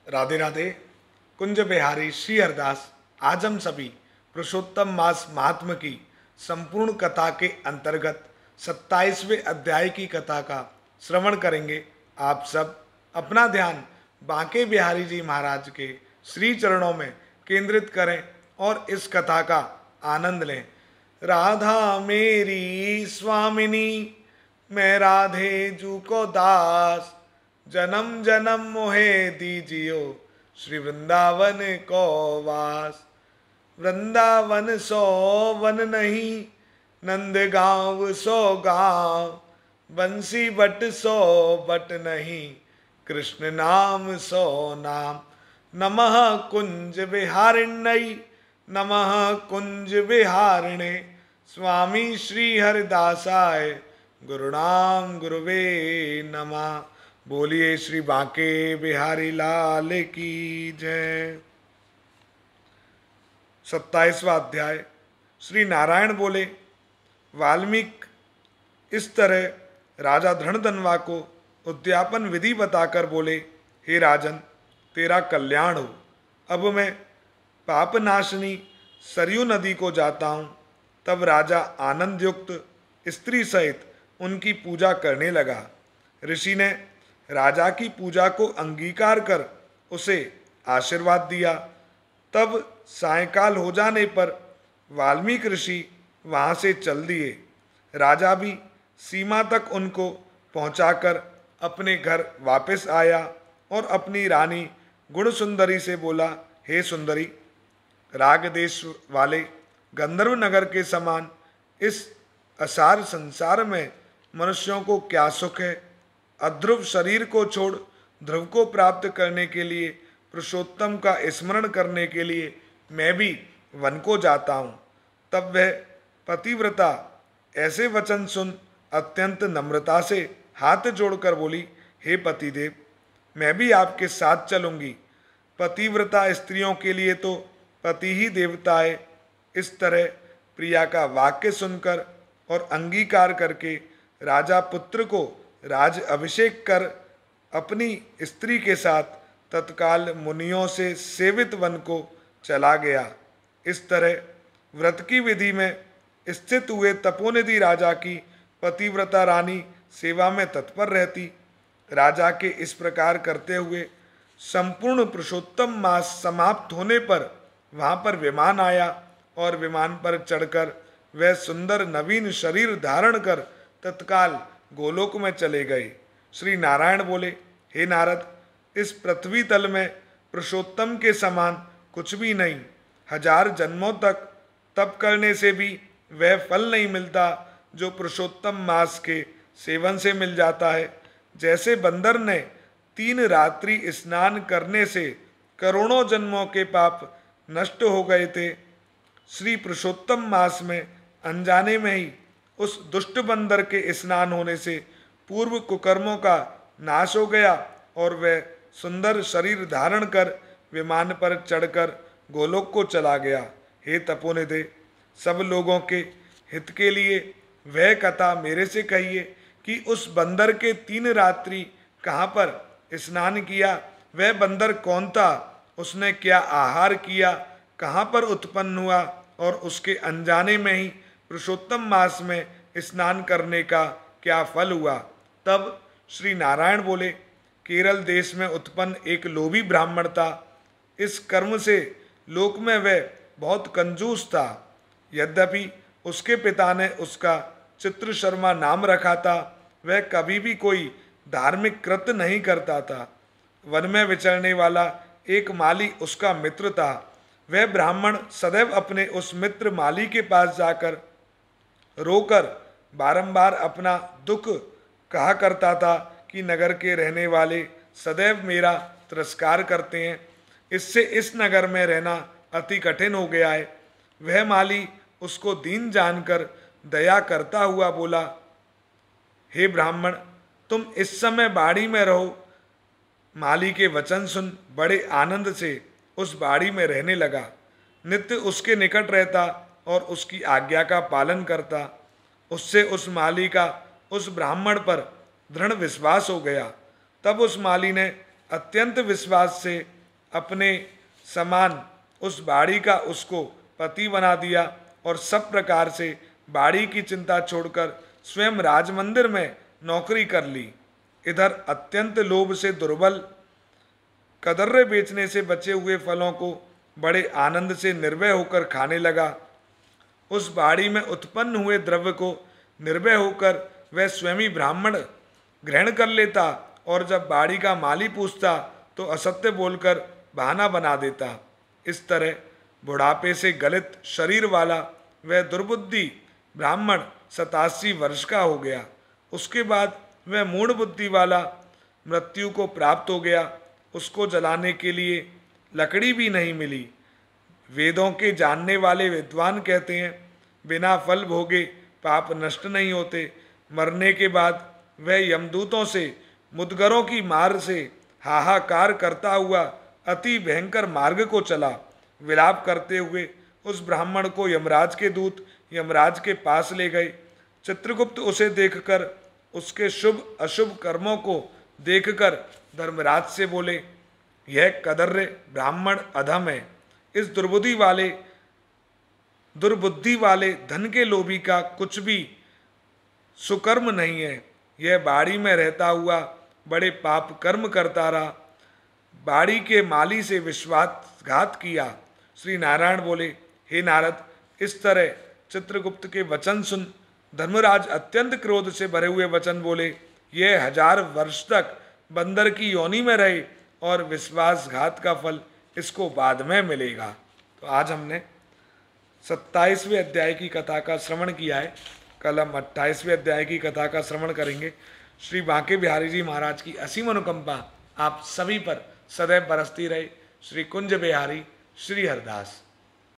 राधे राधे। कुंज बिहारी श्री हरदास आज हम सभी पुरुषोत्तम मास महात्म की संपूर्ण कथा के अंतर्गत 27वें अध्याय की कथा का श्रवण करेंगे। आप सब अपना ध्यान बांके बिहारी जी महाराज के श्री चरणों में केंद्रित करें और इस कथा का आनंद लें। राधा मेरी स्वामिनी, मैं राधे जू को दास, जन्म जन्म मोहे दीजियो श्री वृंदावन को वास। वृंदावन सो वन नहीं, नंद गाँव सो गाँव, बंसी बट सो बट नहीं, कृष्ण नाम सो नाम। नमः कुंज विहारिण्यै, नमः कुंज विहारिणे, स्वामी श्री हरिदासाय गुरुनाम गुरुवे नमः। बोलिए श्री बांके बिहारी लाल की जय। 27वां अध्याय। श्री नारायण बोले, वाल्मीकि इस तरह राजा धृणधनवा को उद्यापन विधि बताकर बोले, हे राजन, तेरा कल्याण हो। अब मैं पापनाशिनी सरयू नदी को जाता हूँ। तब राजा आनंद युक्त स्त्री सहित उनकी पूजा करने लगा। ऋषि ने राजा की पूजा को अंगीकार कर उसे आशीर्वाद दिया। तब सायंकाल हो जाने पर वाल्मीकि ऋषि वहाँ से चल दिए। राजा भी सीमा तक उनको पहुँचाकर अपने घर वापस आया और अपनी रानी गुण सुंदरी से बोला, हे सुंदरी, राग देश वाले गंधर्व नगर के समान इस असार संसार में मनुष्यों को क्या सुख है। अध्रुव शरीर को छोड़ ध्रुव को प्राप्त करने के लिए, पुरुषोत्तम का स्मरण करने के लिए मैं भी वन को जाता हूँ। तब वह पतिव्रता ऐसे वचन सुन अत्यंत नम्रता से हाथ जोड़कर बोली, हे पतिदेव, मैं भी आपके साथ चलूँगी। पतिव्रता स्त्रियों के लिए तो पति ही देवता है। इस तरह प्रिया का वाक्य सुनकर और अंगीकार करके राजा पुत्र को राज अभिषेक कर अपनी स्त्री के साथ तत्काल मुनियों से सेवित वन को चला गया। इस तरह व्रत की विधि में स्थित हुए तपोनिधि राजा की पतिव्रता रानी सेवा में तत्पर रहती। राजा के इस प्रकार करते हुए संपूर्ण पुरुषोत्तम मास समाप्त होने पर वहाँ पर विमान आया और विमान पर चढ़कर वह सुंदर नवीन शरीर धारण कर तत्काल गोलोक में चले गए। श्री नारायण बोले, हे नारद, इस पृथ्वी तल में पुरुषोत्तम के समान कुछ भी नहीं। 1000 जन्मों तक तप करने से भी वह फल नहीं मिलता जो पुरुषोत्तम मास के सेवन से मिल जाता है। जैसे बंदर ने 3 रात्रि स्नान करने से करोड़ों जन्मों के पाप नष्ट हो गए थे, श्री पुरुषोत्तम मास में अनजाने में ही उस दुष्ट बंदर के स्नान होने से पूर्व कुकर्मों का नाश हो गया और वह सुंदर शरीर धारण कर विमान पर चढ़कर गोलोक को चला गया। हे तपोनिधे, सब लोगों के हित के लिए वह कथा मेरे से कहिए कि उस बंदर के 3 रात्रि कहाँ पर स्नान किया, वह बंदर कौन था, उसने क्या आहार किया, कहाँ पर उत्पन्न हुआ और उसके अनजाने में ही पुरुषोत्तम मास में स्नान करने का क्या फल हुआ। तब श्री नारायण बोले, केरल देश में उत्पन्न एक लोभी ब्राह्मण था। इस कर्म से लोक में वह बहुत कंजूस था। यद्यपि उसके पिता ने उसका चित्र शर्मा नाम रखा था, वह कभी भी कोई धार्मिक कृत्य नहीं करता था। वन में विचरने वाला एक माली उसका मित्र था। वह ब्राह्मण सदैव अपने उस मित्र माली के पास जाकर रोकर बारंबार अपना दुख कहा करता था कि नगर के रहने वाले सदैव मेरा तिरस्कार करते हैं, इससे इस नगर में रहना अति कठिन हो गया है। वह माली उसको दीन जानकर दया करता हुआ बोला, हे ब्राह्मण, तुम इस समय बाड़ी में रहो। माली के वचन सुन बड़े आनंद से उस बाड़ी में रहने लगा। नित्य उसके निकट रहता और उसकी आज्ञा का पालन करता। उससे उस माली का उस ब्राह्मण पर दृढ़ विश्वास हो गया। तब उस माली ने अत्यंत विश्वास से अपने समान उस बाड़ी का उसको पति बना दिया और सब प्रकार से बाड़ी की चिंता छोड़कर स्वयं राजमंदिर में नौकरी कर ली। इधर अत्यंत लोभ से दुर्बल कदर्रे बेचने से बचे हुए फलों को बड़े आनंद से निर्भय होकर खाने लगा। उस बाड़ी में उत्पन्न हुए द्रव्य को निर्भय होकर वह स्वयं ब्राह्मण ग्रहण कर लेता और जब बाड़ी का माली पूछता तो असत्य बोलकर बहाना बना देता। इस तरह बुढ़ापे से गलित शरीर वाला वह दुर्बुद्धि ब्राह्मण 87 वर्ष का हो गया। उसके बाद वह मूढ़ बुद्धि वाला मृत्यु को प्राप्त हो गया। उसको जलाने के लिए लकड़ी भी नहीं मिली। वेदों के जानने वाले विद्वान कहते हैं, बिना फल भोगे पाप नष्ट नहीं होते। मरने के बाद वह यमदूतों से मुदगरों की मार से हाहाकार करता हुआ अति भयंकर मार्ग को चला। विलाप करते हुए उस ब्राह्मण को यमराज के दूत यमराज के पास ले गए। चित्रगुप्त उसे देखकर उसके शुभ अशुभ कर्मों को देखकर धर्मराज से बोले, यह कदर्य ब्राह्मण अधम है। इस दुर्बुद्धि वाले धन के लोभी का कुछ भी सुकर्म नहीं है। यह बाड़ी में रहता हुआ बड़े पाप कर्म करता रहा। बाड़ी के माली से विश्वासघात किया। श्री नारायण बोले, हे नारद, इस तरह चित्रगुप्त के वचन सुन धर्मराज अत्यंत क्रोध से भरे हुए वचन बोले, यह 1000 वर्ष तक बंदर की योनि में रहे और विश्वासघात का फल इसको बाद में मिलेगा। तो आज हमने 27वें अध्याय की कथा का श्रवण किया है। कल हम 28वें अध्याय की कथा का श्रवण करेंगे। श्री बांके बिहारी जी महाराज की असीम अनुकंपा आप सभी पर सदैव बरसती रहे। श्री कुंज बिहारी श्री हरदास।